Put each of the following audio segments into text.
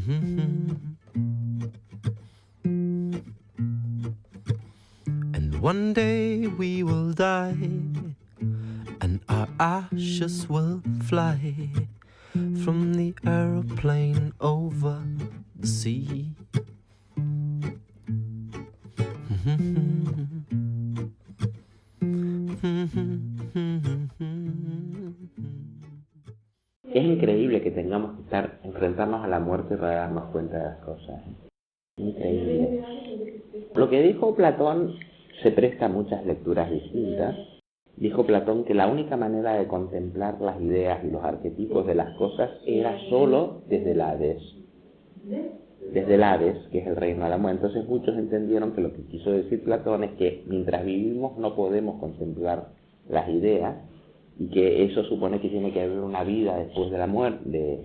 And one day we will die, and our ashes will fly from the aeroplane over the sea. Es increíble que tengamos que enfrentarnos a la muerte para darnos cuenta de las cosas. Increíble. Lo que dijo Platón se presta a muchas lecturas distintas. Dijo Platón que la única manera de contemplar las ideas y los arquetipos de las cosas era solo desde el Hades. Desde el Hades, que es el reino de la muerte. Entonces muchos entendieron que lo que quiso decir Platón es que mientras vivimos no podemos contemplar las ideas, y que eso supone que tiene que haber una vida después de la muerte,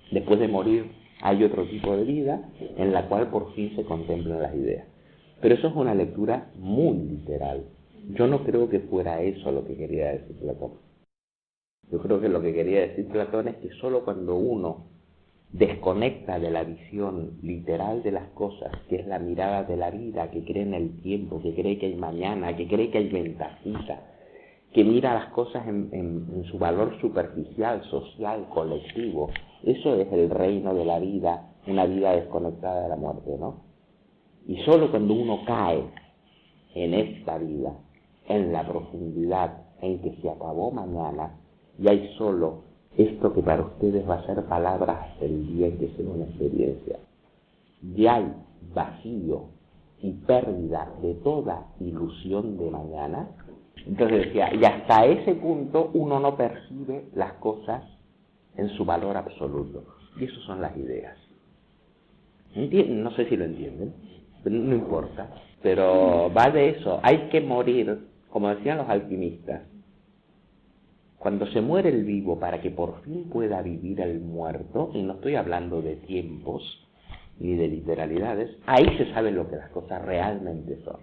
después de morir hay otro tipo de vida en la cual por fin se contemplan las ideas. Pero eso es una lectura muy literal. Yo no creo que fuera eso lo que quería decir Platón. Yo creo que lo que quería decir Platón es que solo cuando uno desconecta de la visión literal de las cosas, que es la mirada de la vida, que cree en el tiempo, que cree que hay mañana, que cree que hay ventajita, que mira las cosas en su valor superficial, social, colectivo, eso es el reino de la vida, una vida desconectada de la muerte, ¿no? Y solo cuando uno cae en esta vida, en la profundidad en que se acabó mañana, y hay solo esto que para ustedes va a ser palabras el día en que sea una experiencia, y hay vacío y pérdida de toda ilusión de mañana. Entonces decía, y hasta ese punto uno no percibe las cosas en su valor absoluto. Y eso son las ideas. No sé si lo entienden, no importa, pero va de eso. Hay que morir, como decían los alquimistas. Cuando se muere el vivo para que por fin pueda vivir el muerto, y no estoy hablando de tiempos ni de literalidades, ahí se sabe lo que las cosas realmente son.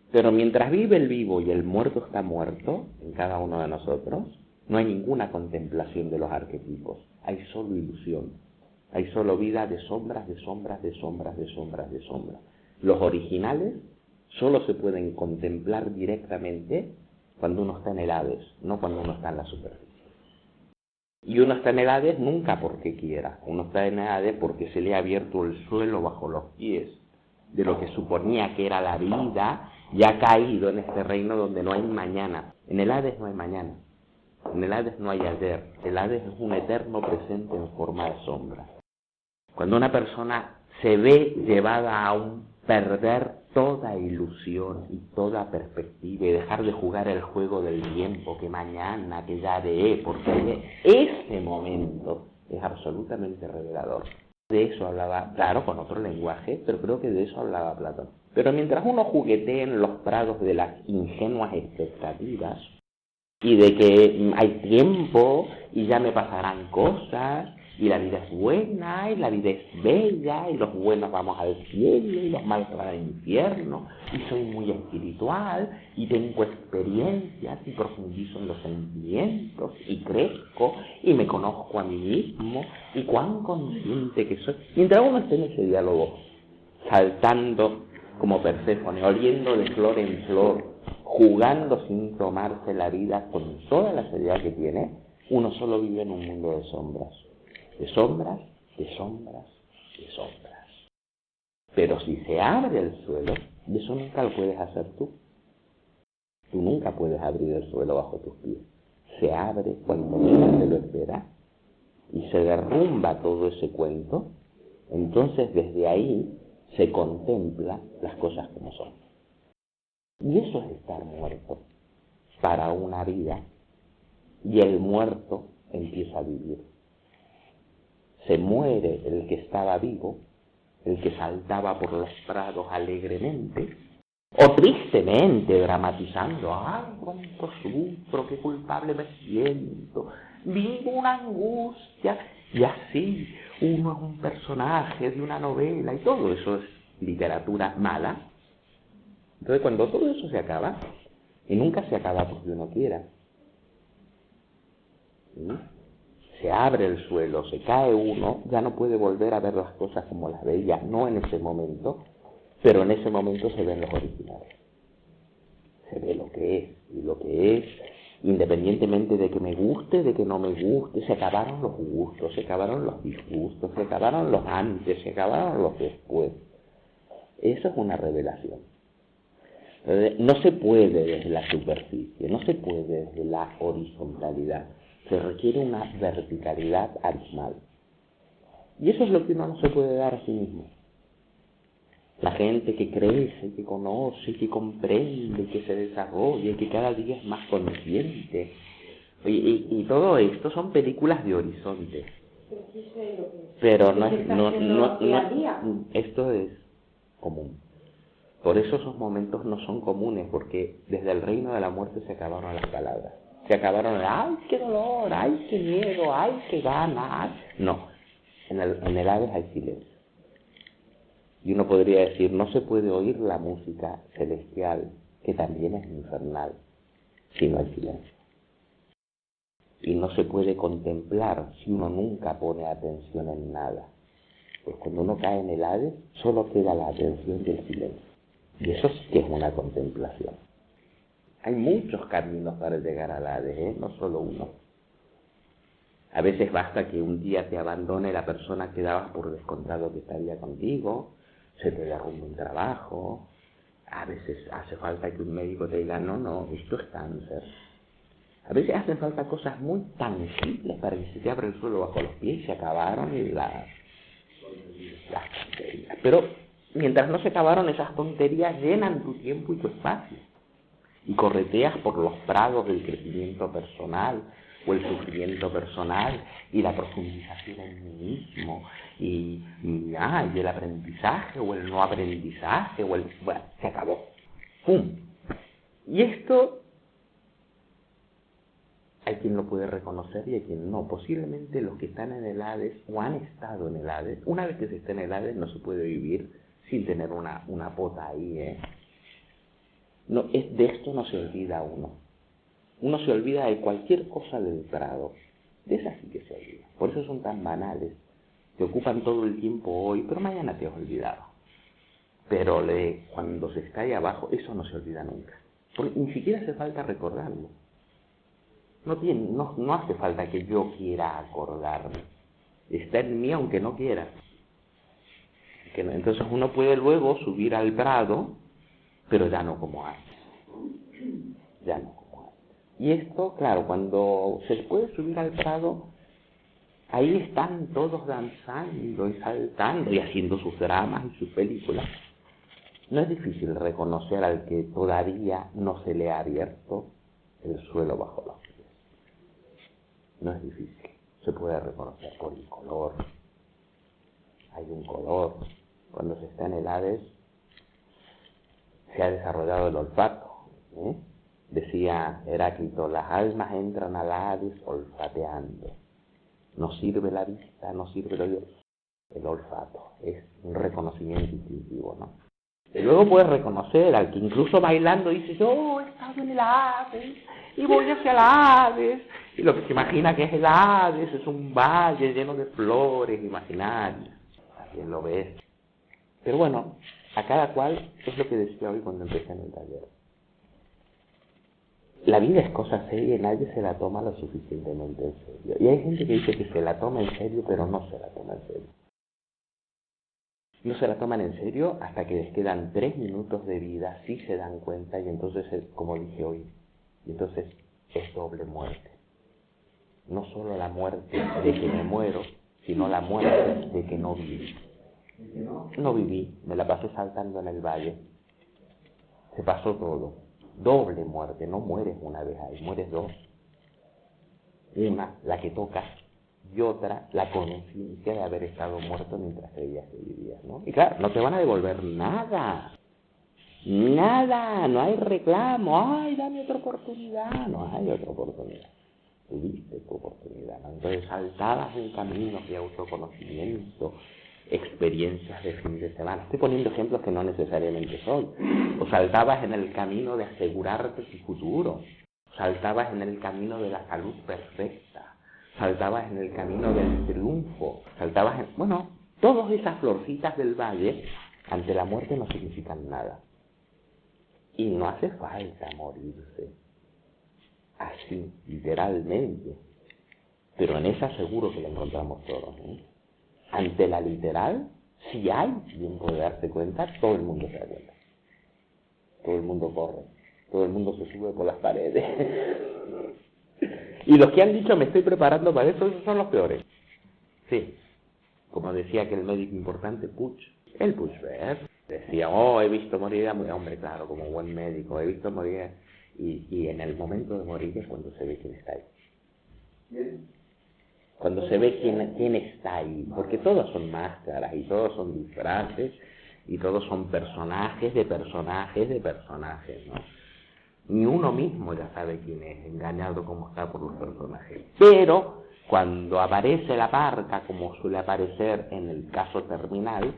Pero mientras vive el vivo y el muerto está muerto, en cada uno de nosotros, no hay ninguna contemplación de los arquetipos. Hay solo ilusión. Hay solo vida de sombras, de sombras, de sombras, de sombras, de sombras. Los originales solo se pueden contemplar directamente cuando uno está en el Hades, no cuando uno está en la superficie. Y uno está en el Hades nunca porque quiera. Uno está en el Hades porque se le ha abierto el suelo bajo los pies de lo que suponía que era la vida, y ha caído en este reino donde no hay mañana. En el Hades no hay mañana, en el Hades no hay ayer, el Hades es un eterno presente en forma de sombra. Cuando una persona se ve llevada a perder toda ilusión y toda perspectiva y dejar de jugar el juego del tiempo, que mañana, que ya haré, porque ese momento es absolutamente revelador. De eso hablaba, claro, con otro lenguaje, pero creo que de eso hablaba Platón. Pero mientras uno juguetee en los prados de las ingenuas expectativas, y de que hay tiempo, y ya me pasarán cosas, y la vida es buena, y la vida es bella, y los buenos vamos al cielo, y los malos van al infierno, y soy muy espiritual, y tengo experiencias, y profundizo en los sentimientos, y crezco, y me conozco a mí mismo, y cuán consciente que soy. Mientras uno esté en ese diálogo, saltando como Perséfone, oliendo de flor en flor, jugando sin tomarse la vida con toda la seriedad que tiene, uno solo vive en un mundo de sombras. De sombras, de sombras, de sombras. Pero si se abre el suelo, y eso nunca lo puedes hacer tú. Tú nunca puedes abrir el suelo bajo tus pies. Se abre cuando menos te lo esperas y se derrumba todo ese cuento. Entonces desde ahí se contempla las cosas como son. Y eso es estar muerto para una vida, y el muerto empieza a vivir. Se muere el que estaba vivo, el que saltaba por los prados alegremente, o tristemente dramatizando, ¡ay, cuánto sufro, qué culpable me siento! Vivo una angustia, y así uno es un personaje de una novela, y todo eso es literatura mala. Entonces cuando todo eso se acaba, y nunca se acaba porque uno quiera, ¿sí? se abre el suelo, se cae uno, ya no puede volver a ver las cosas como las veía, no en ese momento, pero en ese momento se ven los originales. Se ve lo que es, y lo que es, independientemente de que me guste, de que no me guste, se acabaron los gustos, se acabaron los disgustos, se acabaron los antes, se acabaron los después. Eso es una revelación. No se puede desde la superficie, no se puede desde la horizontalidad, se requiere una verticalidad abismal. Y eso es lo que uno no se puede dar a sí mismo. La gente que crece, que conoce, que comprende, que se desarrolla, que cada día es más consciente. Y todo esto son películas de horizonte. Pero no esto es común. Por eso esos momentos no son comunes, porque desde el reino de la muerte se acabaron las palabras. Se acabaron, ¡ay, qué dolor! ¡Ay, qué miedo! ¡Ay, qué ganas! No, en el Hades hay silencio. Y uno podría decir, no se puede oír la música celestial, que también es infernal, si no hay silencio. Y no se puede contemplar si uno nunca pone atención en nada. Pues cuando uno cae en el Hades, solo queda la atención y el silencio. Y eso sí que es una contemplación. Hay muchos caminos para llegar al Hades, no solo uno. A veces basta que un día te abandone la persona que dabas por descontado que estaría contigo, se te derrumbe un trabajo, a veces hace falta que un médico te diga, no, esto es cáncer. A veces hacen falta cosas muy tangibles para que se te abra el suelo bajo los pies y se acabaron las tonterías. Pero mientras no se acabaron esas tonterías, llenan tu tiempo y tu espacio. Y correteas por los prados del crecimiento personal, o el sufrimiento personal, y la profundización en mí mismo, y el aprendizaje, o el no aprendizaje, bueno, se acabó. ¡Pum! Y esto hay quien lo puede reconocer y hay quien no. Posiblemente los que están en el Hades, o han estado en el Hades, una vez que se está en el Hades no se puede vivir sin tener una pota ahí, No, de esto no se olvida uno. Uno se olvida de cualquier cosa del prado. De esas sí que se olvida. Por eso son tan banales. Te ocupan todo el tiempo hoy, pero mañana te has olvidado. Pero cuando se está ahí abajo, eso no se olvida nunca. Porque ni siquiera hace falta recordarlo. No hace falta que yo quiera acordarme. Está en mí aunque no quiera. Entonces uno puede luego subir al prado, pero ya no como antes. Ya no como antes. Y esto, claro, cuando se puede subir al prado, ahí están todos danzando y saltando y haciendo sus dramas y sus películas. No es difícil reconocer al que todavía no se le ha abierto el suelo bajo los pies. No es difícil. Se puede reconocer por el color. Hay un color. Cuando se está en el Hades, se ha desarrollado el olfato. Decía Heráclito, las almas entran al Hades olfateando. No sirve la vista, no sirve el olfato. Es un reconocimiento instintivo, ¿no? Y luego puedes reconocer al que incluso bailando dice, yo he estado en el Hades y voy hacia el Hades. Y lo que se imagina que es el Hades es un valle lleno de flores imaginarias. También lo ves. Pero bueno, a cada cual es lo que decía hoy cuando empecé en el taller. La vida es cosa seria y nadie se la toma lo suficientemente en serio. Y hay gente que dice que se la toma en serio, pero no se la toma en serio. No se la toman en serio hasta que les quedan 3 minutos de vida, sí se dan cuenta y entonces es como dije hoy, y entonces es doble muerte. No solo la muerte de que me muero, sino la muerte de que no viví. No viví, me la pasé saltando en el valle. Se pasó todo. Doble muerte, no mueres una vez ahí, mueres dos. Una, la que tocas, y otra, la conciencia de haber estado muerto mientras creías que vivías, ¿no? Y claro, no te van a devolver nada. Nada, no hay reclamo. Ay, dame otra oportunidad. No hay otra oportunidad. Tuviste tu oportunidad, ¿no? Entonces saltabas en caminos de autoconocimiento, experiencias de fin de semana. Estoy poniendo ejemplos que no necesariamente son. O saltabas en el camino de asegurarte tu futuro. Saltabas en el camino de la salud perfecta. saltabas en el camino del triunfo, saltabas en... Bueno, todas esas florcitas del valle ante la muerte no significan nada. Y no hace falta morirse así, literalmente. Pero en esa seguro que la encontramos todos, ¿eh? Ante la literal, si hay tiempo de darse cuenta, todo el mundo se da cuenta. Todo el mundo corre, todo el mundo se sube por las paredes. Y los que han dicho me estoy preparando para eso, esos son los peores. Sí, como decía aquel médico importante, Puig, el Puigvert, decía, oh, he visto morir a muy hombre, claro, como buen médico, he visto morir, y en el momento de morir es cuando se ve quién está ahí. Cuando se ve quién está ahí, porque todos son máscaras, y todos son disfraces, y todos son personajes de personajes de personajes, ¿no? Ni uno mismo ya sabe quién es, engañado como está por los personajes. Pero cuando aparece la parca, como suele aparecer en el caso terminal,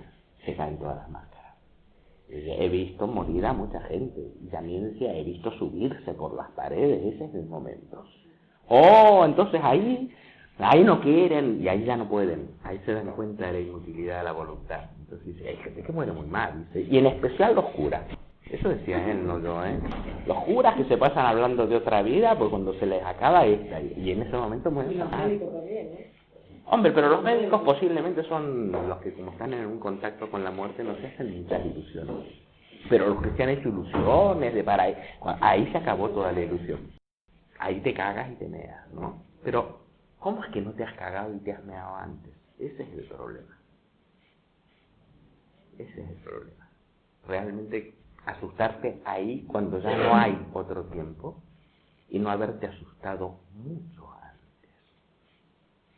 se caen todas las máscaras. He visto morir a mucha gente, y también he visto subirse por las paredes, ese es el momento. Oh, entonces ahí no quieren, y ahí ya no pueden, ahí se dan cuenta de la inutilidad de la voluntad. Entonces dice, hay gente que muere muy mal, dice, y en especial los curas. Eso decía él, no yo, ¿eh? Los curas que se pasan hablando de otra vida, pues cuando se les acaba esta, y en ese momento mueren mal. Los médicos también, ¿eh? Hombre, pero los médicos posiblemente son los que, como están en un contacto con la muerte, no se hacen muchas ilusiones. Pero los que se han hecho ilusiones de para ahí se acabó toda la ilusión. Ahí te cagas y te meas, ¿no? Pero, ¿cómo es que no te has cagado y te has meado antes? Ese es el problema. Ese es el problema. Realmente asustarte ahí cuando ya no hay otro tiempo y no haberte asustado mucho antes.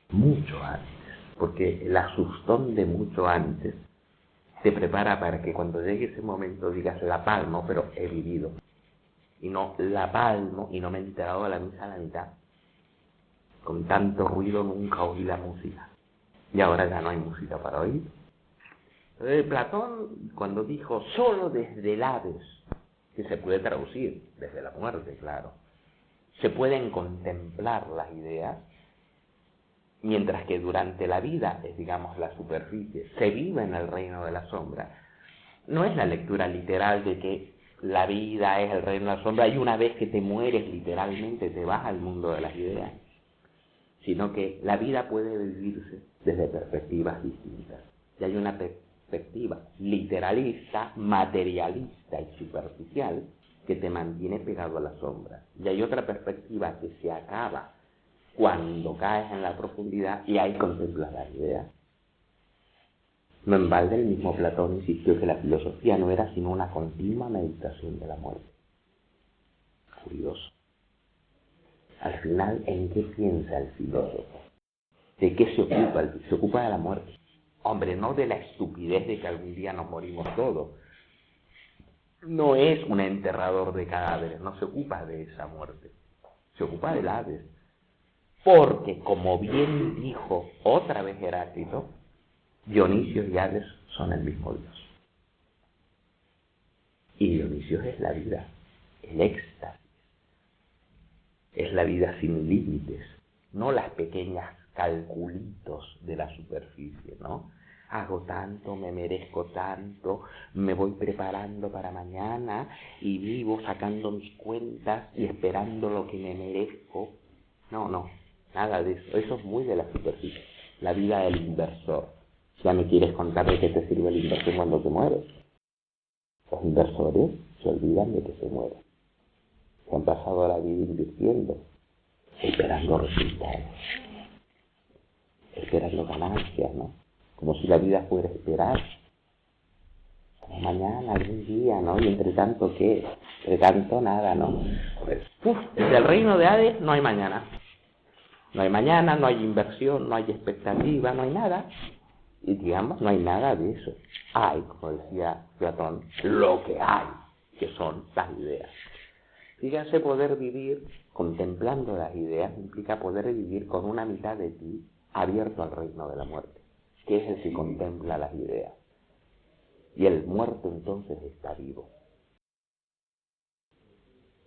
Mucho antes. Porque el asustón de mucho antes te prepara para que cuando llegue ese momento digas la palmo, pero he vivido. Y no la palmo y no me he enterado de la misa a la mitad. Con tanto ruido nunca oí la música. Y ahora ya no hay música para oír. Platón, cuando dijo solo desde el Hades, que se puede traducir desde la muerte, claro, se pueden contemplar las ideas, mientras que durante la vida, es digamos la superficie, se vive en el reino de la sombra. No es la lectura literal de que la vida es el reino de la sombra y una vez que te mueres literalmente te vas al mundo de las ideas, sino que la vida puede vivirse desde perspectivas distintas. Y hay una perspectiva literalista, materialista y superficial que te mantiene pegado a la sombra. Y hay otra perspectiva que se acaba cuando caes en la profundidad y ahí contemplas la idea. No en balde el mismo Platón insistió que la filosofía no era sino una continua meditación de la muerte. Curioso. Al final, ¿en qué piensa el filósofo? ¿De qué se ocupa? Se ocupa de la muerte. Hombre, no de la estupidez de que algún día nos morimos todos. No es un enterrador de cadáveres, no se ocupa de esa muerte. Se ocupa del Hades. Porque, como bien dijo otra vez Heráclito, Dionisio y Hades son el mismo Dios. Y Dionisio es la vida, el éxtasis. Es la vida sin límites, no las pequeñas calculitos de la superficie, ¿no? Hago tanto, me merezco tanto, me voy preparando para mañana y vivo sacando mis cuentas y esperando lo que me merezco. No, nada de eso. Eso es muy de la superficie. La vida del inversor. Ya me quieres contar de qué te sirve la inversión cuando te mueres. Los inversores se olvidan de que se mueren. Se han pasado la vida invirtiendo, esperando resultados, esperando ganancias, ¿no? Como si la vida fuera esperar. Mañana, algún día, ¿no? Y entre tanto, ¿qué? Entre tanto, nada, ¿no? Pues, desde el reino de Hades no hay mañana. No hay mañana, no hay inversión, no hay expectativa, no hay nada. Y digamos, no hay nada de eso. Hay, como decía Platón, lo que hay, que son las ideas. Fíjense, poder vivir contemplando las ideas implica poder vivir con una mitad de ti abierto al reino de la muerte, que es el que contempla las ideas. Y el muerto entonces está vivo.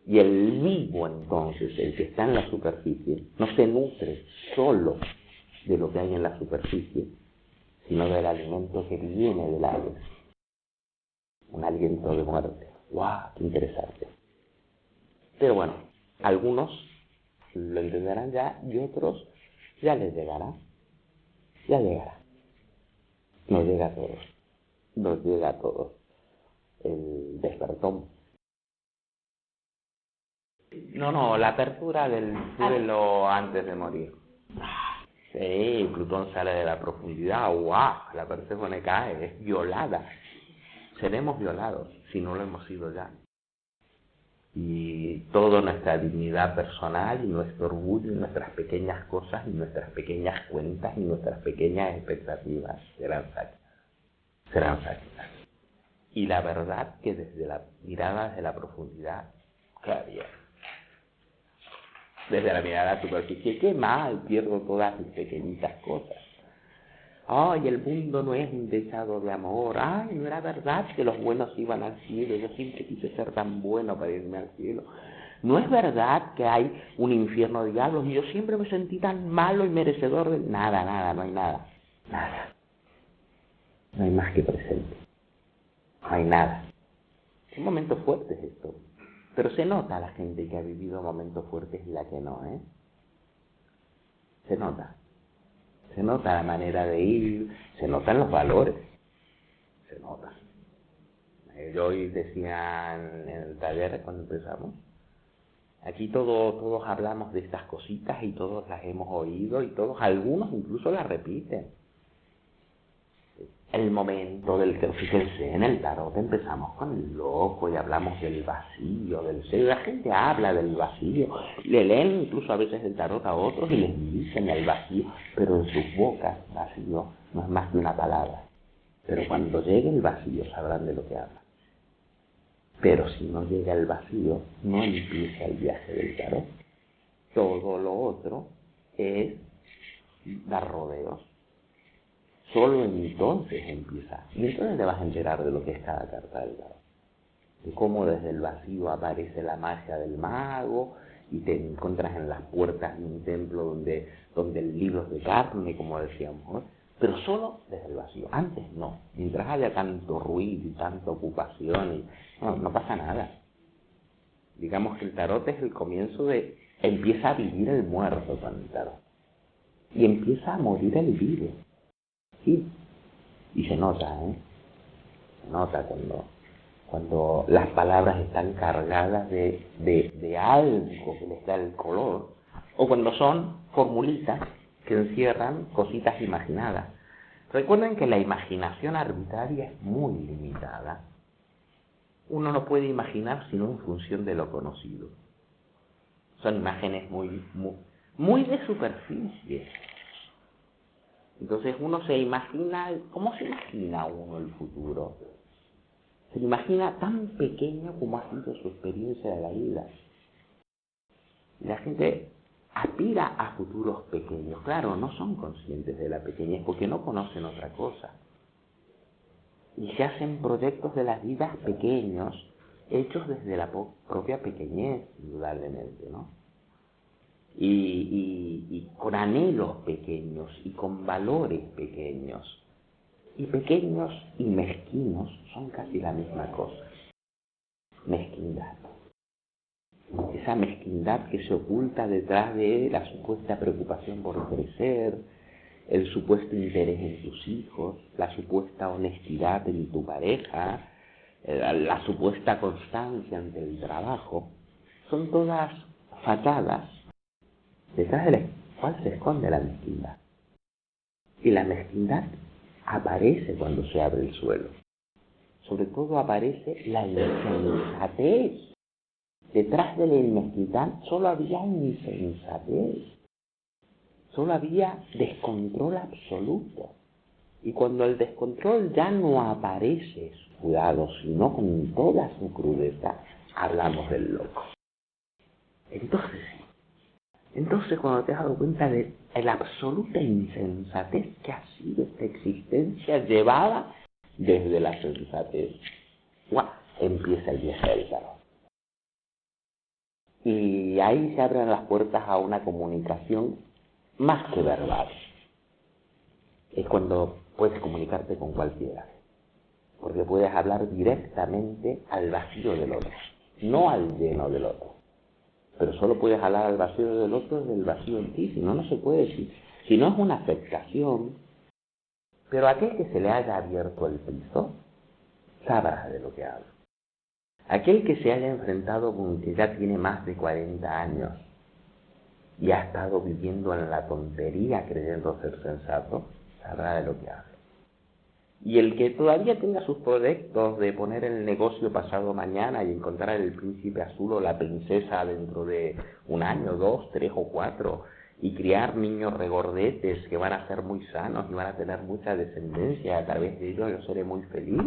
Y el vivo, entonces, el que está en la superficie, no se nutre solo de lo que hay en la superficie, sino del alimento que viene del aire. Un aliento de muerte. ¡Guau! ¡Qué interesante! Pero bueno, algunos lo entenderán ya y otros ya les llegará. Ya llegará. Nos llega a todos. Nos llega a todos. El despertón. No, la apertura del suelo antes de morir. Sí, Plutón sale de la profundidad, ¡guau! La Perséfone cae, es violada. Seremos violados si no lo hemos sido ya. Y toda nuestra dignidad personal y nuestro orgullo y nuestras pequeñas cosas y nuestras pequeñas cuentas y nuestras pequeñas expectativas serán saqueadas. Y la verdad que desde la mirada de la profundidad, cada día. Desde la mirada de la superficie, qué mal, pierdo todas mis pequeñitas cosas. Ay, el mundo no es un desado de amor. Ay, no era verdad que los buenos iban al cielo. Yo siempre quise ser tan bueno para irme al cielo. No es verdad que hay un infierno de diablos y yo siempre me sentí tan malo y merecedor de nada, no hay nada. Nada. No hay más que presente. No hay nada. Son momentos fuertes esto. Pero se nota la gente que ha vivido momentos fuertes y la que no, ¿eh? Se nota. Se nota la manera de ir, se notan los valores. Se nota. Yo hoy decía en el taller cuando empezamos, aquí todos hablamos de estas cositas y todos las hemos oído y todos, algunos incluso las repiten. El momento del que, fíjense, en el tarot empezamos con el loco y hablamos del vacío, del ser. La gente habla del vacío, le leen incluso a veces el tarot a otros y les dicen el vacío, pero en sus bocas vacío no es más que una palabra. Pero cuando llegue el vacío sabrán de lo que hablan. Pero si no llega el vacío, no empieza el viaje del tarot. Todo lo otro es dar rodeos. Solo entonces empieza. Y entonces te vas a enterar de lo que es cada carta del tarot. De cómo desde el vacío aparece la magia del mago y te encuentras en las puertas de un templo donde el libro es de carne, como decíamos, ¿no? Pero solo desde el vacío. Antes no. Mientras haya tanto ruido y tanta ocupación, no pasa nada. Digamos que el tarot es el comienzo de... Empieza a vivir el muerto con el tarot. Y empieza a morir el vivo. Sí, y se nota, ¿eh? Se nota cuando las palabras están cargadas de algo que les da el color, o cuando son formulitas que encierran cositas imaginadas. Recuerden que la imaginación arbitraria es muy limitada. Uno no puede imaginar sino en función de lo conocido. Son imágenes muy de superficie. Entonces uno se imagina, ¿cómo se imagina uno el futuro? Se lo imagina tan pequeño como ha sido su experiencia de la vida. Y la gente aspira a futuros pequeños. Claro, no son conscientes de la pequeñez porque no conocen otra cosa. Y se hacen proyectos de las vidas pequeños, hechos desde la propia pequeñez, indudablemente, ¿no? Y con anhelos pequeños y con valores pequeños. Y pequeños y mezquinos son casi la misma cosa. Mezquindad. Esa mezquindad que se oculta detrás de la supuesta preocupación por crecer, el supuesto interés en tus hijos, la supuesta honestidad en tu pareja, la supuesta constancia ante el trabajo, son todas fachadas detrás de la cual se esconde la mezquindad. Y la mezquindad aparece cuando se abre el suelo. Sobre todo aparece la insensatez. Detrás de la mezquindad solo había insensatez. Solo había descontrol absoluto. Y cuando el descontrol ya no aparece sudado, sino con toda su crudeza, hablamos del loco. Entonces cuando te has dado cuenta de la absoluta insensatez que ha sido esta existencia llevada desde la sensatez, empieza el viaje del tarot. Y ahí se abren las puertas a una comunicación más que verbal. Es cuando puedes comunicarte con cualquiera, porque puedes hablar directamente al vacío del otro, no al lleno del otro. Pero solo puedes hablar al vacío del otro del vacío en ti, si no, no se puede decir. Si no es una afectación, pero aquel que se le haya abierto el piso, sabrá de lo que hablo. Aquel que se haya enfrentado con que ya tiene más de 40 años y ha estado viviendo en la tontería creyendo ser sensato, sabrá de lo que hablo. Y el que todavía tenga sus proyectos de poner el negocio pasado mañana y encontrar el príncipe azul o la princesa dentro de 1 año, 2, 3 o 4, y criar niños regordetes que van a ser muy sanos y van a tener mucha descendencia, a través de ellos yo seré muy feliz,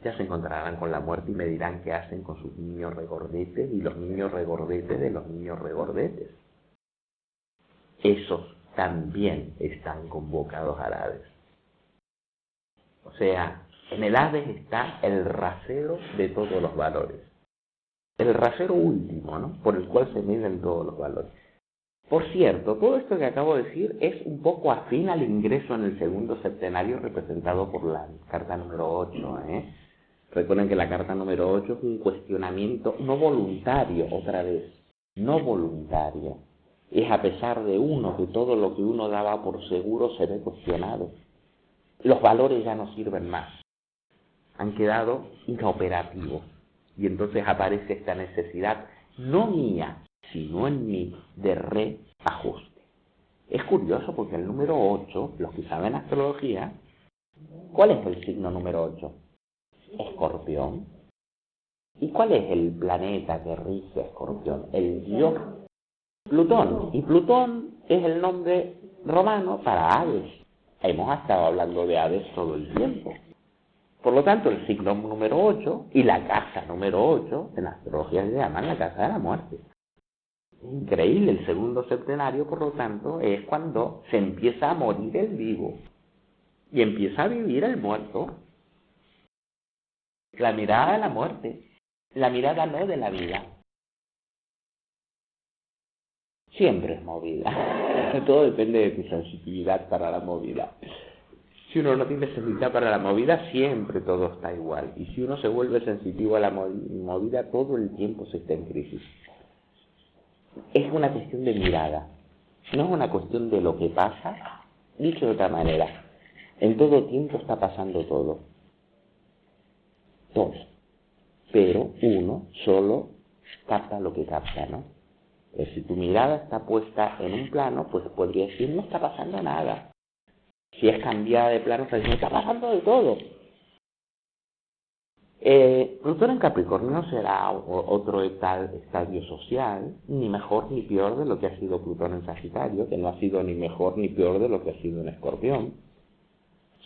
ya se encontrarán con la muerte y me dirán qué hacen con sus niños regordetes y los niños regordetes de los niños regordetes. Esos también están convocados al Hades. O sea, en el Hades está el rasero de todos los valores. El rasero último, ¿no? Por el cual se miden todos los valores. Por cierto, todo esto que acabo de decir es un poco afín al ingreso en el segundo septenario representado por la carta número 8, ¿eh? Recuerden que la carta número 8 es un cuestionamiento no voluntario, otra vez, no voluntario. Es a pesar de uno que todo lo que uno daba por seguro se ve cuestionado. Los valores ya no sirven más, han quedado inoperativos. Y entonces aparece esta necesidad, no mía, sino en mí, de reajuste. Es curioso porque el número 8, los que saben astrología, ¿cuál es el signo número 8? Escorpión. ¿Y cuál es el planeta que rige Escorpión? El dios Plutón. Y Plutón es el nombre romano para Hades. Hemos estado hablando de Hades todo el tiempo. Por lo tanto, el signo número 8 y la casa número 8, en astrología se llaman la casa de la muerte. Es increíble, el segundo septenario, por lo tanto, es cuando se empieza a morir el vivo y empieza a vivir el muerto. La mirada de la muerte, la mirada no de la vida. Siempre es movida. Todo depende de tu sensibilidad para la movida. Si uno no tiene sensibilidad para la movida, siempre todo está igual. Y si uno se vuelve sensitivo a la movida, todo el tiempo se está en crisis. Es una cuestión de mirada. No es una cuestión de lo que pasa. Dicho de otra manera, en todo tiempo está pasando todo. Todo. Pero uno solo capta lo que capta, ¿no? Si tu mirada está puesta en un plano, pues podría decir, no está pasando nada. Si es cambiada de plano, pues no está pasando de todo. Plutón en Capricornio no será otro estadio social, ni mejor ni peor de lo que ha sido Plutón en Sagitario, que no ha sido ni mejor ni peor de lo que ha sido en Escorpión.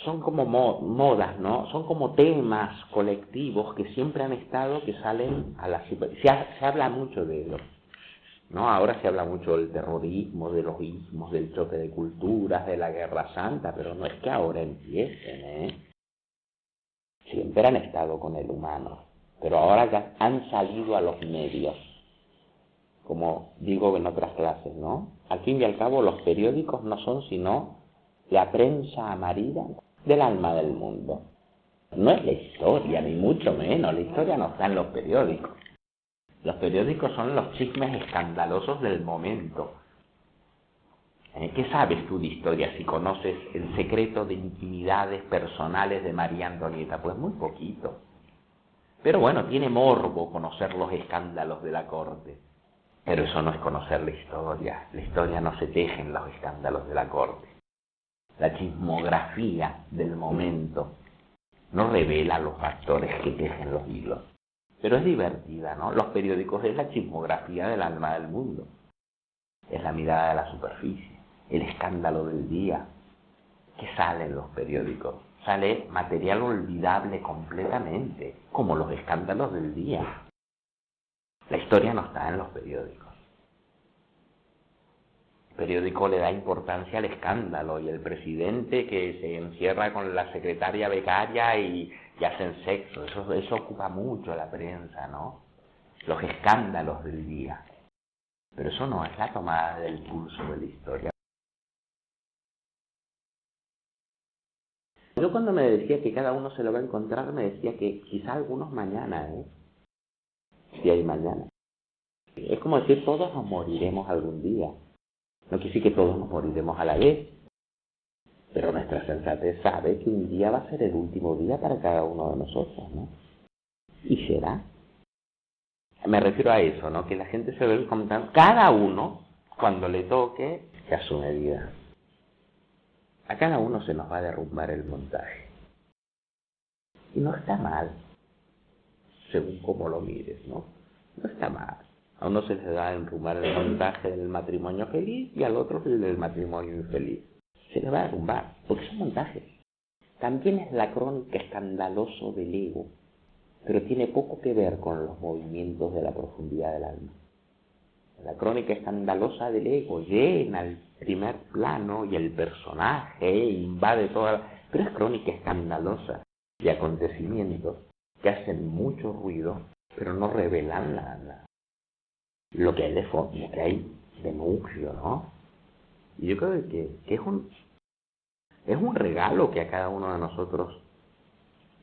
Son como modas, ¿no? Son como temas colectivos que siempre han estado, que salen a la superficie. Se habla mucho de ello, ¿no? Ahora se habla mucho del terrorismo, de los ismos, del choque de culturas, de la Guerra Santa, pero no es que ahora empiecen, ¿eh? Siempre han estado con el humano, pero ahora ya han salido a los medios, como digo en otras clases, ¿no? Al fin y al cabo, los periódicos no son sino la prensa amarilla del alma del mundo. No es la historia, ni mucho menos. La historia no está en los periódicos. Los periódicos son los chismes escandalosos del momento. ¿Qué sabes tú de historia si conoces el secreto de intimidades personales de María Antonieta? Pues muy poquito. Pero bueno, tiene morbo conocer los escándalos de la corte. Pero eso no es conocer la historia. La historia no se teje en los escándalos de la corte. La chismografía del momento no revela los factores que tejen los hilos. Pero es divertida, ¿no? Los periódicos es la chismografía del alma del mundo. Es la mirada de la superficie, el escándalo del día. ¿Qué sale en los periódicos? Sale material olvidable completamente, como los escándalos del día. La historia no está en los periódicos. El periódico le da importancia al escándalo y el presidente que se encierra con la secretaria becaria y hacen sexo. Eso ocupa mucho la prensa, ¿no? los escándalos del día. Pero eso no es la tomada del pulso de la historia. Yo cuando me decía que cada uno se lo va a encontrar, me decía que quizá algunos mañana, si hay mañana. Es como decir, todos nos moriremos algún día. No quiere decir que todos nos moriremos a la vez. Pero nuestra sensatez sabe que un día va a ser el último día para cada uno de nosotros, ¿no? Y será. Me refiero a eso, ¿no? Que la gente se va a encontrar, cada uno, cuando le toque, a su medida. A cada uno se nos va a derrumbar el montaje. Y no está mal, según cómo lo mires, ¿no? No está mal. A uno se le va a derrumbar el montaje del matrimonio feliz y al otro el del matrimonio infeliz. Se le va a derrumbar, porque son montajes. También es la crónica escandaloso del ego, pero tiene poco que ver con los movimientos de la profundidad del alma. La crónica escandalosa del ego llena el primer plano y el personaje invade toda la... Pero es crónica escandalosa de acontecimientos que hacen mucho ruido, pero no revelan lo que hay de fondo, lo que hay de núcleo, ¿no? Y yo creo que es un regalo que a cada uno de nosotros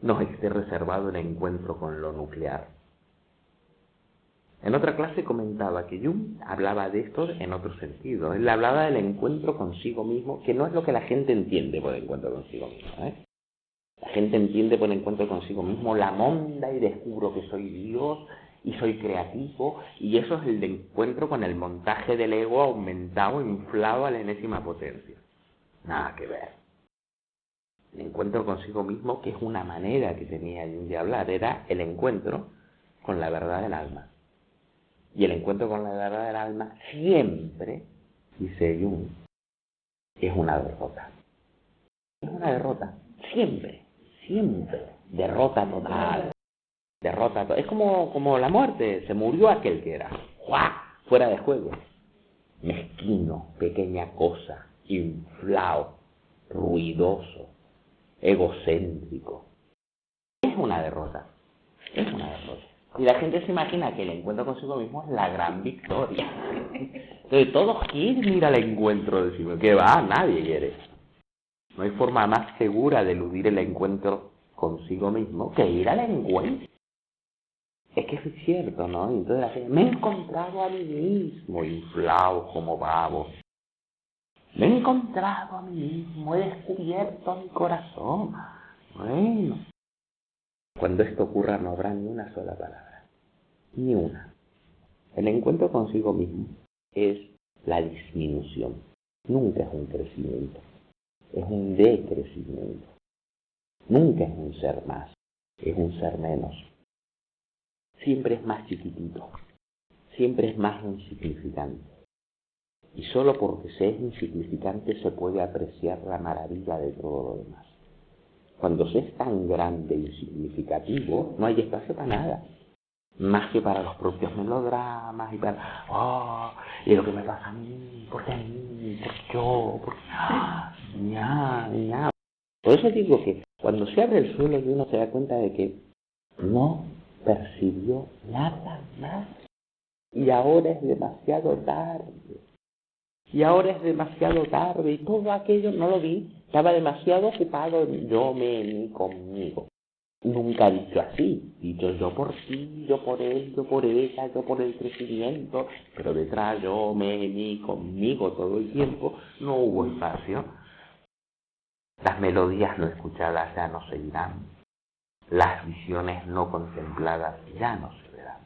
nos esté reservado el encuentro con lo nuclear. En otra clase comentaba que Jung hablaba de esto en otro sentido. Él hablaba del encuentro consigo mismo, que no es lo que la gente entiende por encuentro consigo mismo, La gente entiende por encuentro consigo mismo la monda y descubro que soy Dios y soy creativo, y eso es el de encuentro con el montaje del ego aumentado, inflado a la enésima potencia. Nada que ver. El encuentro consigo mismo, que es una manera que tenía Jung de hablar, era el encuentro con la verdad del alma. Y el encuentro con la verdad del alma siempre, dice Jung, es una derrota. Es una derrota. Siempre. Derrota total. Derrota total. Es como la muerte. Se murió aquel que era. ¡Juá! Fuera de juego. Mezquino, pequeña cosa, inflado, ruidoso, egocéntrico. Es una derrota. Es una derrota. Y la gente se imagina que el encuentro consigo mismo es la gran victoria. Entonces todos quieren ir al encuentro de sí mismo. ¿Qué va? Nadie quiere. No hay forma más segura de eludir el encuentro consigo mismo que ir al encuentro. Es que es cierto, ¿no? Y entonces la gente, me he encontrado a mí mismo, inflado como babo. Me he encontrado a mí mismo, he descubierto mi corazón. Bueno. Cuando esto ocurra no habrá ni una sola palabra, ni una. El encuentro consigo mismo es la disminución, nunca es un crecimiento, es un decrecimiento. Nunca es un ser más, es un ser menos. Siempre es más chiquitito, siempre es más insignificante. Y solo porque se es insignificante se puede apreciar la maravilla de todo lo demás. Cuando se es tan grande y significativo, no hay espacio para nada. Más que para los propios melodramas y para, y lo que me pasa a mí, ¿por qué a mí? ¿Por qué yo? ¿Por qué? Ya. Por eso digo que cuando se abre el suelo y uno se da cuenta de que no percibió nada más. Y ahora es demasiado tarde. Y todo aquello no lo vi. Estaba demasiado ocupado en yo, mí, conmigo. Nunca dicho así. Dicho yo por ti, yo por él, yo por ella, yo por el crecimiento. Pero detrás yo, mí, conmigo todo el tiempo. No hubo espacio. Las melodías no escuchadas ya no se irán. Las visiones no contempladas ya no se verán.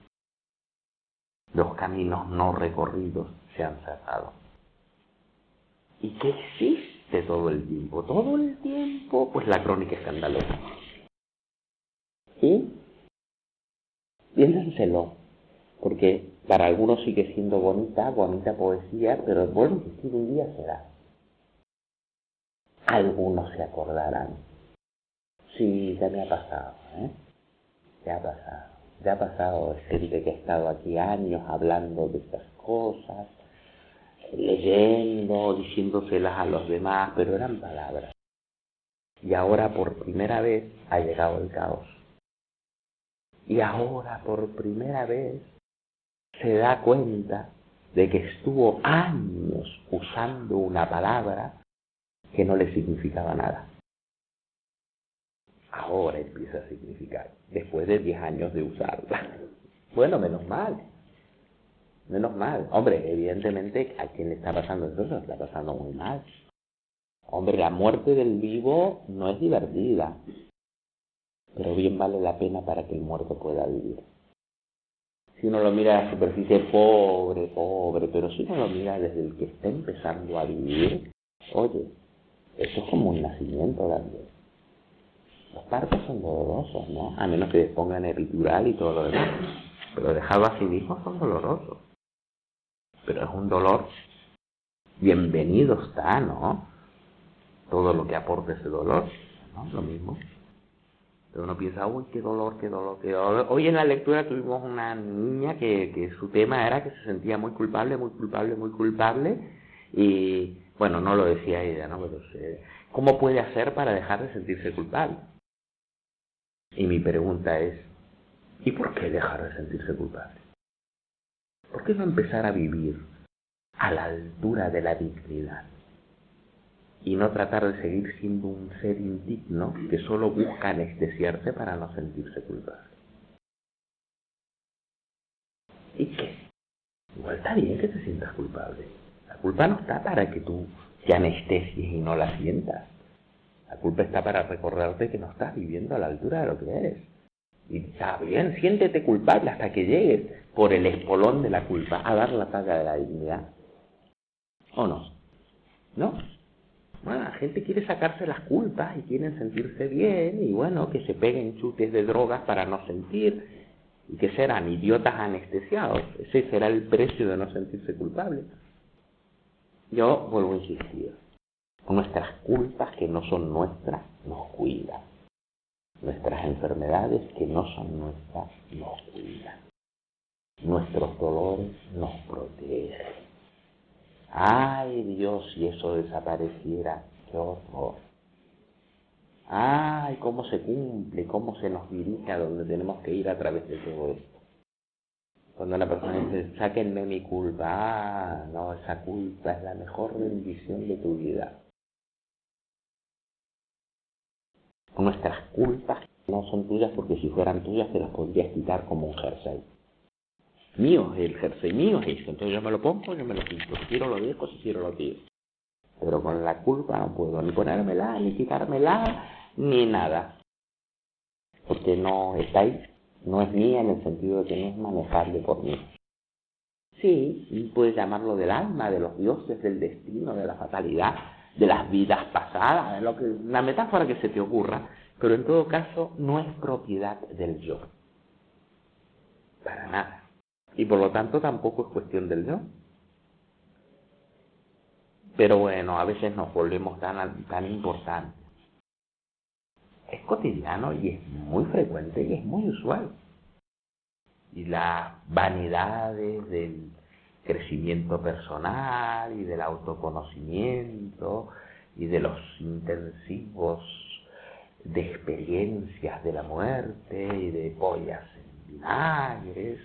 Los caminos no recorridos se han cerrado. ¿Y qué existe todo el tiempo? Todo el tiempo, pues la crónica escandalosa. ¿Sí? Piénsenselo, porque para algunos sigue siendo bonita poesía, pero bueno, que un día será. Algunos se acordarán. Sí, ya me ha pasado, Ya ha pasado gente que ha estado aquí años hablando de estas cosas, leyendo, diciéndoselas a los demás, pero eran palabras. Y ahora por primera vez ha llegado el caos. Y ahora por primera vez se da cuenta de que estuvo años usando una palabra que no le significaba nada. Ahora empieza a significar, después de 10 años de usarla. Bueno, menos mal. Menos mal. Hombre, evidentemente a quien le está pasando eso, se está pasando muy mal. Hombre, la muerte del vivo no es divertida, pero bien vale la pena para que el muerto pueda vivir. Si uno lo mira a la superficie, pobre, pero si uno lo mira desde el que está empezando a vivir, oye, esto es como un nacimiento también. Los partos son dolorosos, ¿no? A menos que les pongan epidural y todo lo demás. Pero dejarlo así mismo son dolorosos. Pero es un dolor, bienvenido está, ¿no? Todo lo que aporte ese dolor, ¿no? Lo mismo. Pero uno piensa, uy, qué dolor, qué dolor, qué dolor. Hoy en la lectura tuvimos una niña que su tema era que se sentía muy culpable, muy culpable, muy culpable. Y, bueno, no lo decía ella, ¿no? Pero ¿cómo puede hacer para dejar de sentirse culpable? Y mi pregunta es, ¿y por qué dejar de sentirse culpable? ¿Por qué no empezar a vivir a la altura de la dignidad? Y no tratar de seguir siendo un ser indigno que solo busca anestesiarse para no sentirse culpable. ¿Y qué? Igual está bien que te sientas culpable. La culpa no está para que tú te anestesies y no la sientas. La culpa está para recordarte que no estás viviendo a la altura de lo que eres. Y está bien, siéntete culpable hasta que llegues por el espolón de la culpa a dar la talla de la dignidad. ¿O no? ¿No? Bueno, la gente quiere sacarse las culpas y quieren sentirse bien y bueno, que se peguen chutes de drogas para no sentir y que serán idiotas anestesiados. Ese será el precio de no sentirse culpable. Yo vuelvo a insistir, nuestras culpas que no son nuestras nos cuidan. Nuestras enfermedades que no son nuestras nos cuidan. Nuestros dolores nos protegen. ¡Ay, Dios, si eso desapareciera! ¡Qué horror! ¡Ay, cómo se cumple, cómo se nos dirige a donde tenemos que ir a través de todo esto! Cuando una persona dice, sáquenme mi culpa, ¡ah, no, esa culpa es la mejor bendición de tu vida! Nuestras culpas no son tuyas porque si fueran tuyas te las podrías quitar como un jersey. Mío es el jersey, mío es esto, entonces yo me lo pongo, yo me lo quito, si quiero lo dejo, si quiero lo tiro. Pero con la culpa no puedo ni ponérmela, ni quitármela, ni nada. Porque no está ahí, no es mía en el sentido de que no es manejable por mí. Sí, puedes llamarlo del alma, de los dioses, del destino, de la fatalidad, de las vidas pasadas, de la metáfora que se te ocurra, pero en todo caso no es propiedad del yo. Para nada. Y por lo tanto tampoco es cuestión del yo. Pero bueno, a veces nos volvemos tan importantes. Es cotidiano y es muy frecuente y es muy usual. Y las vanidades del crecimiento personal y del autoconocimiento y de los intensivos de experiencias de la muerte y de pollas en vinagres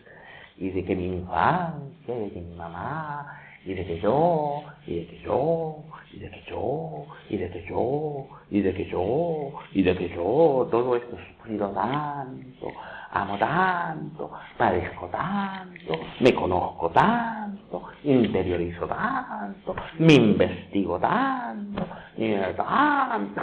y de que mi infancia, y de que mi mamá, y de que yo, y de que yo, y de que yo, y de que yo, y de que yo, y de que yo, todo esto he sufrido tanto, amo tanto, padezco tanto, me conozco tanto, interiorizo tanto, me investigo tanto, y tanto,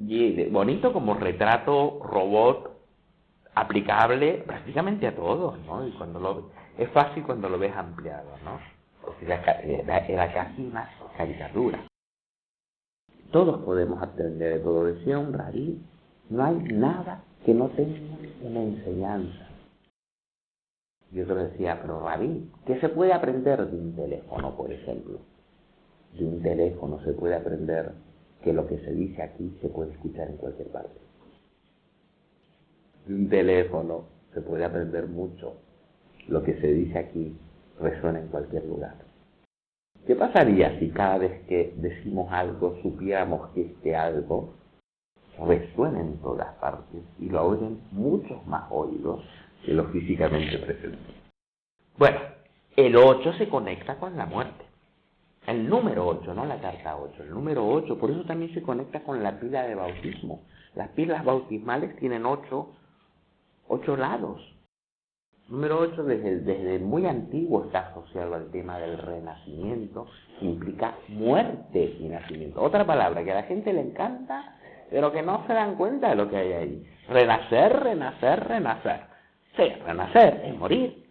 Y bonito como retrato robot aplicable prácticamente a todos, ¿no? Y es fácil cuando lo ves ampliado, ¿no? Porque era casi una caricatura. Todos podemos aprender de todo. Decía un rabí, no hay nada que no tenga una enseñanza. Y otro decía, pero rabí, ¿qué se puede aprender de un teléfono, por ejemplo? De un teléfono se puede aprender que lo que se dice aquí se puede escuchar en cualquier parte. De un teléfono se puede aprender mucho. Lo que se dice aquí resuena en cualquier lugar. ¿Qué pasaría si cada vez que decimos algo supiéramos que este algo resuena en todas partes y lo oyen muchos más oídos que los físicamente presentes. Bueno, el 8 se conecta con la muerte. El número 8, no la carta 8, el número 8, por eso también se conecta con la pila de bautismo. Las pilas bautismales tienen 8 lados. Número 8 desde muy antiguo está asociado al tema del renacimiento, que implica muerte y nacimiento. Otra palabra que a la gente le encanta, pero que no se dan cuenta de lo que hay ahí. Renacer, renacer, renacer. Sí, renacer es morir.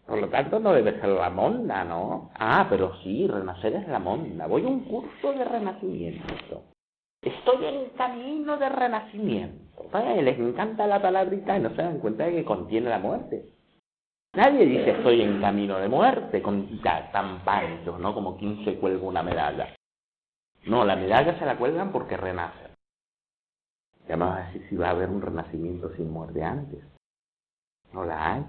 Por lo tanto no debe ser la monda, ¿no? Ah, pero sí, renacer es la monda. Voy a un curso de renacimiento. Estoy en camino de renacimiento. Les encanta la palabrita y no se dan cuenta de que contiene la muerte. Nadie dice estoy en camino de muerte con tan panchos, ¿no? Como quien se cuelga una medalla. No, la medalla se la cuelgan porque renacen. Ya me vas a decir si va a haber un renacimiento sin muerte antes. No la hay.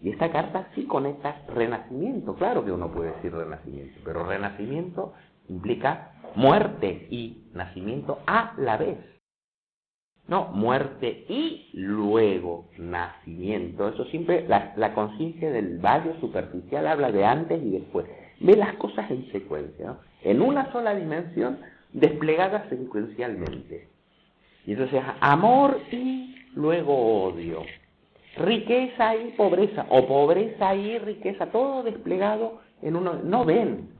Y esta carta sí conecta renacimiento. Claro que uno puede decir renacimiento, pero renacimiento implica muerte y nacimiento a la vez. No, muerte y luego nacimiento. Eso siempre, la conciencia del valle superficial habla de antes y después. Ve las cosas en secuencia, ¿no? En una sola dimensión, desplegadas secuencialmente. Y entonces, amor y luego odio. Riqueza y pobreza, o pobreza y riqueza, todo desplegado en uno. No ven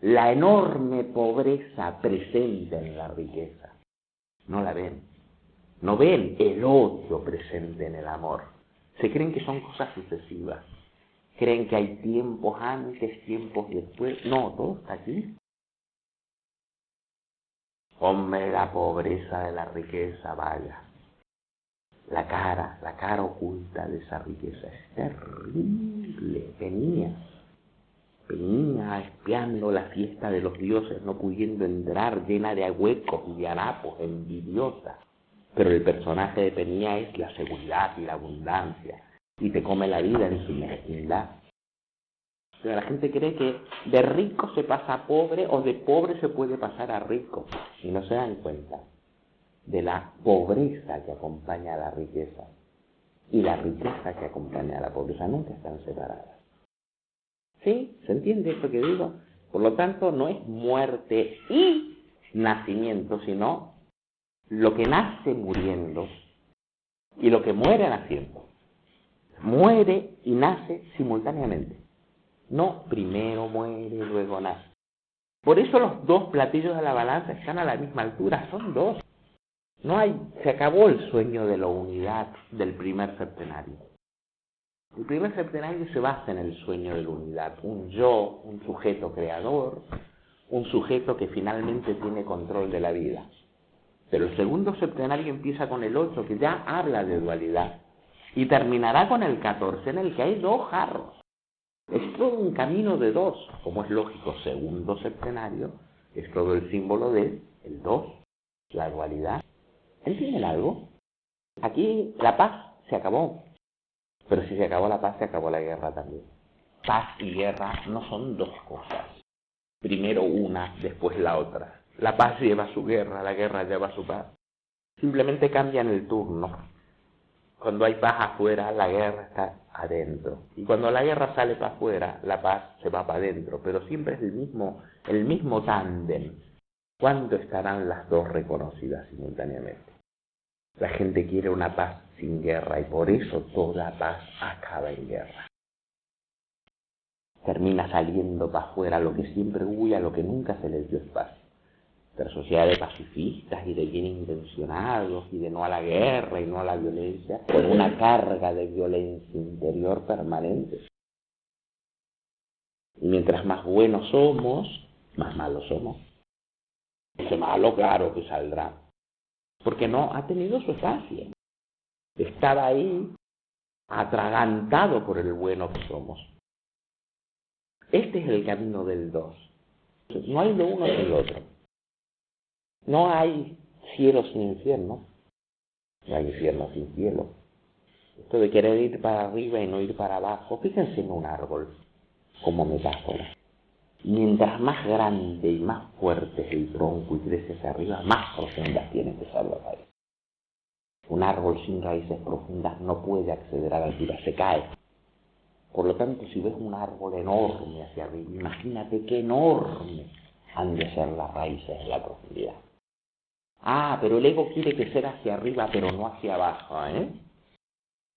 la enorme pobreza presente en la riqueza. No la ven. No ven el odio presente en el amor. Se creen que son cosas sucesivas. Creen que hay tiempos antes, tiempos después. No, todo está aquí. Ponme la pobreza de la riqueza, vaya. La cara oculta de esa riqueza es terrible. Venía espiando la fiesta de los dioses, no pudiendo entrar, llena de huecos y de harapos, envidiosa. Pero el personaje de Penía es la seguridad y la abundancia, y te come la vida en su mezquindad. Pero la gente cree que de rico se pasa a pobre, o de pobre se puede pasar a rico, y no se dan cuenta de la pobreza que acompaña a la riqueza y la riqueza que acompaña a la pobreza. Nunca están separadas. ¿Sí? ¿Se entiende esto que digo? Por lo tanto, no es muerte y nacimiento, sino lo que nace muriendo y lo que muere naciendo. Muere y nace simultáneamente. No primero muere y luego nace. Por eso los dos platillos de la balanza están a la misma altura, son dos. No hay, se acabó el sueño de la unidad del primer septenario. El primer septenario se basa en el sueño de la unidad. Un yo, un sujeto creador, un sujeto que finalmente tiene control de la vida. Pero el segundo septenario empieza con el 8, que ya habla de dualidad. Y terminará con el 14, en el que hay dos jarros. Es todo un camino de dos, como es lógico. Segundo septenario es todo el símbolo de el 2, la dualidad. ¿Entienden algo? Aquí la paz se acabó. Pero si se acabó la paz, se acabó la guerra también. Paz y guerra no son dos cosas. Primero una, después la otra. La paz lleva su guerra, la guerra lleva su paz. Simplemente cambian el turno. Cuando hay paz afuera, la guerra está adentro. Y cuando la guerra sale para afuera, la paz se va para adentro. Pero siempre es el mismo tándem. ¿Cuándo estarán las dos reconocidas simultáneamente? La gente quiere una paz sin guerra y por eso toda paz acaba en guerra. Termina saliendo para afuera lo que siempre hubo y a lo que nunca se les dio espacio. Pero sociedad de pacifistas y de bien intencionados y de no a la guerra y no a la violencia, con una carga de violencia interior permanente. Y mientras más buenos somos, más malos somos. Ese malo, claro que saldrá. Porque no ha tenido su espacio. Estaba ahí atragantado por el bueno que somos. Este es el camino del 2. No hay lo uno sin lo otro. No hay cielo sin infierno. No hay infierno sin cielo. Esto de querer ir para arriba y no ir para abajo, fíjense en un árbol como metáfora. Mientras más grande y más fuerte es el tronco y crece hacia arriba, más profundas tienen que ser las raíces. Un árbol sin raíces profundas no puede acceder a la altura, se cae. Por lo tanto, si ves un árbol enorme hacia arriba, imagínate qué enorme han de ser las raíces en la profundidad. Ah, pero el ego quiere crecer hacia arriba, pero no hacia abajo, ¿eh?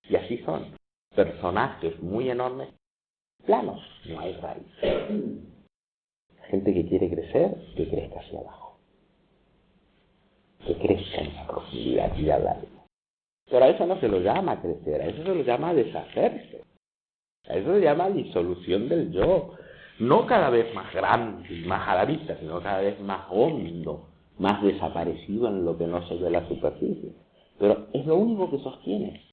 Y así son. Personajes muy enormes, planos, no hay raíces. Gente que quiere crecer, que crezca hacia abajo. Que crezca en la profundidad y hablar. Pero a eso no se lo llama crecer, a eso se lo llama deshacerse. A eso se llama disolución del yo. No cada vez más grande y más a la vista, sino cada vez más hondo, más desaparecido en lo que no se ve la superficie. Pero es lo único que sostiene.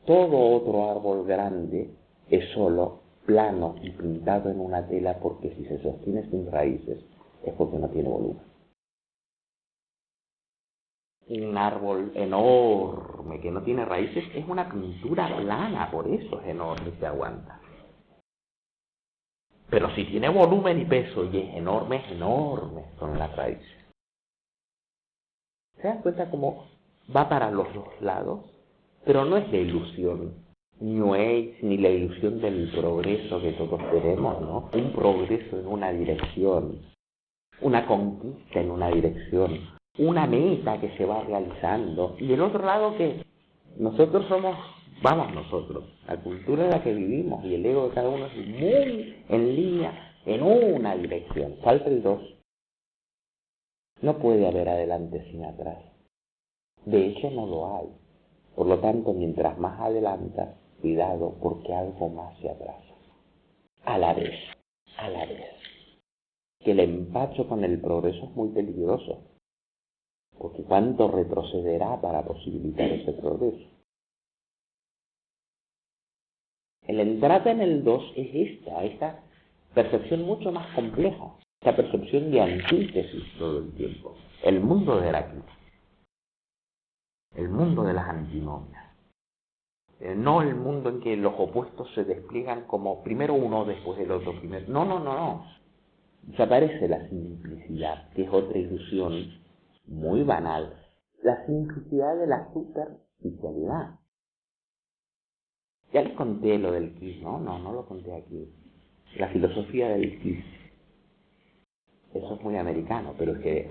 Todo otro árbol grande es solo plano y pintado en una tela, porque si se sostiene sin raíces es porque no tiene volumen. Un árbol enorme que no tiene raíces es una pintura plana, por eso es enorme y se aguanta. Pero si tiene volumen y peso y es enorme son las raíces. ¿Se dan cuenta cómo va para los dos lados? Pero no es la ilusión New Age ni la ilusión del progreso que todos tenemos, ¿no? Un progreso en una dirección, una conquista en una dirección, una meta que se va realizando. Y del otro lado, que nosotros somos, nosotros, la cultura en la que vivimos y el ego de cada uno es muy en línea, en una dirección. Falta el 2. No puede haber adelante sin atrás. De hecho, no lo hay. Por lo tanto, mientras más adelantas, cuidado, porque algo más se atrasa. A la vez. Que el empacho con el progreso es muy peligroso, porque ¿cuánto retrocederá para posibilitar ese progreso? El entrada en el 2 es esta percepción mucho más compleja, esta percepción de antítesis todo el tiempo. El mundo de la química, el mundo de las antinomias. No el mundo en que los opuestos se despliegan como primero uno, después el otro primero. No. Desaparece la simplicidad, que es otra ilusión muy banal. La simplicidad de la superficialidad. Ya les conté lo del Kiss, ¿no? No lo conté aquí. La filosofía del Kiss. Eso es muy americano, pero es que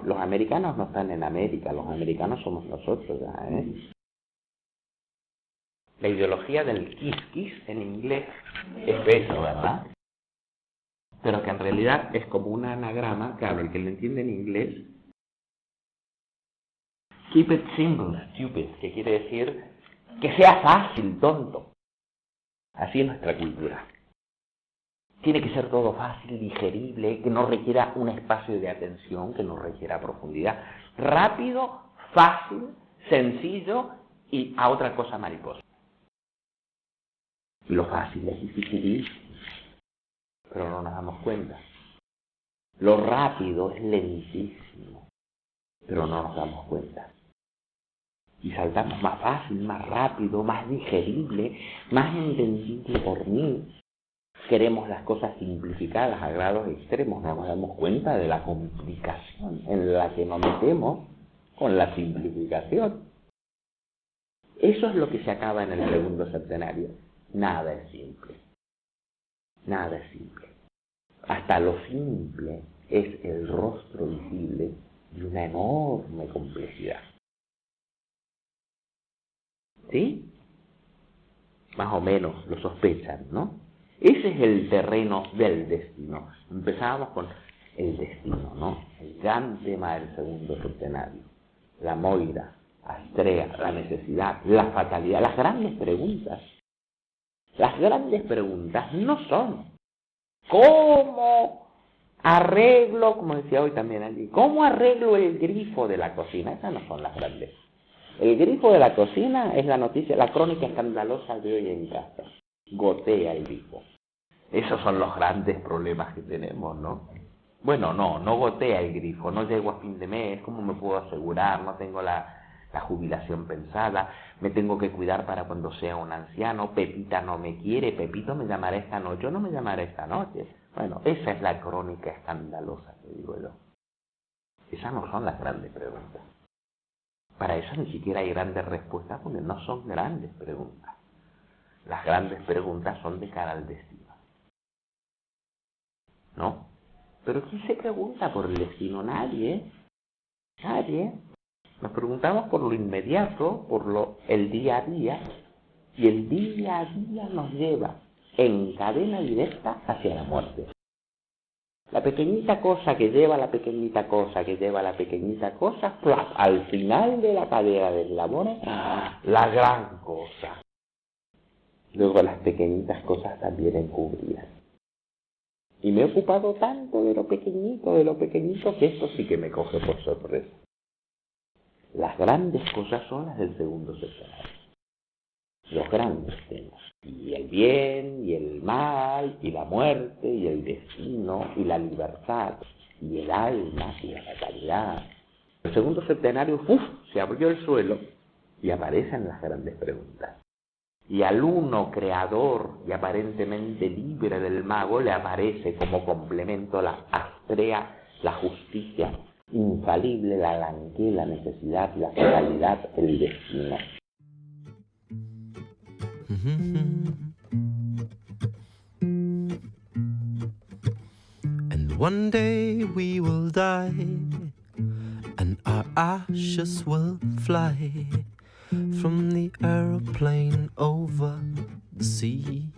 los americanos no están en América, los americanos somos nosotros ya, ¿eh? La ideología del kiss en inglés es beso, ¿verdad? Pero que en realidad es como un anagrama, claro, el que lo entiende en inglés, keep it simple, stupid, que quiere decir que sea fácil, tonto. Así es nuestra cultura. Tiene que ser todo fácil, digerible, que no requiera un espacio de atención, que no requiera profundidad. Rápido, fácil, sencillo y a otra cosa mariposa. Lo fácil es dificilísimo, pero no nos damos cuenta. Lo rápido es lentísimo, pero no nos damos cuenta. Y saltamos más fácil, más rápido, más digerible, más entendible por mí. Queremos las cosas simplificadas a grados extremos, no nos damos cuenta de la complicación en la que nos metemos con la simplificación. Eso es lo que se acaba en el segundo septenario. Nada es simple. Nada es simple. Hasta lo simple es el rostro visible de una enorme complejidad. ¿Sí? Más o menos lo sospechan, ¿no? Ese es el terreno del destino. Empezábamos con el destino, ¿no? El gran tema del segundo septenario. La moira, Astrea, la necesidad, la fatalidad, las grandes preguntas. Las grandes preguntas no son ¿cómo arreglo, como decía hoy también allí, cómo arreglo el grifo de la cocina? Esas no son las grandes. El grifo de la cocina es la noticia, la crónica escandalosa de hoy en casa. Gotea el grifo. Esos son los grandes problemas que tenemos, ¿no? Bueno, no gotea el grifo, no llego a fin de mes, ¿cómo me puedo asegurar? No tengo la jubilación pensada, me tengo que cuidar para cuando sea un anciano, Pepita no me quiere, Pepito me llamará esta noche, yo no me llamaré esta noche. Bueno, esa es la crónica escandalosa que digo yo. Esas no son las grandes preguntas. Para eso ni siquiera hay grandes respuestas porque no son grandes preguntas. Las grandes preguntas son de cara al destino. ¿No? Pero ¿quién se pregunta por el destino? Nadie. Nadie. Nos preguntamos por lo inmediato, por el día a día, y el día a día nos lleva en cadena directa hacia la muerte. La pequeñita cosa que lleva a la pequeñita cosa, que lleva a la pequeñita cosa, ¡plaf! Al final de la cadena del amor, la gran cosa. Luego las pequeñitas cosas también encubridas. Y me he ocupado tanto de lo pequeñito, que esto sí que me coge por sorpresa. Las grandes cosas son las del segundo seccionario. Los grandes temas. Y el bien, y el mal, y la muerte, y el destino, y la libertad, y el alma, y la fatalidad. El segundo septenario, se abrió el suelo y aparecen las grandes preguntas. Y al uno creador y aparentemente libre del mago le aparece como complemento la astrea, la justicia infalible, la alanqué, la necesidad, la fatalidad, el destino. And one day we will die, and our ashes will fly from the aeroplane over the sea.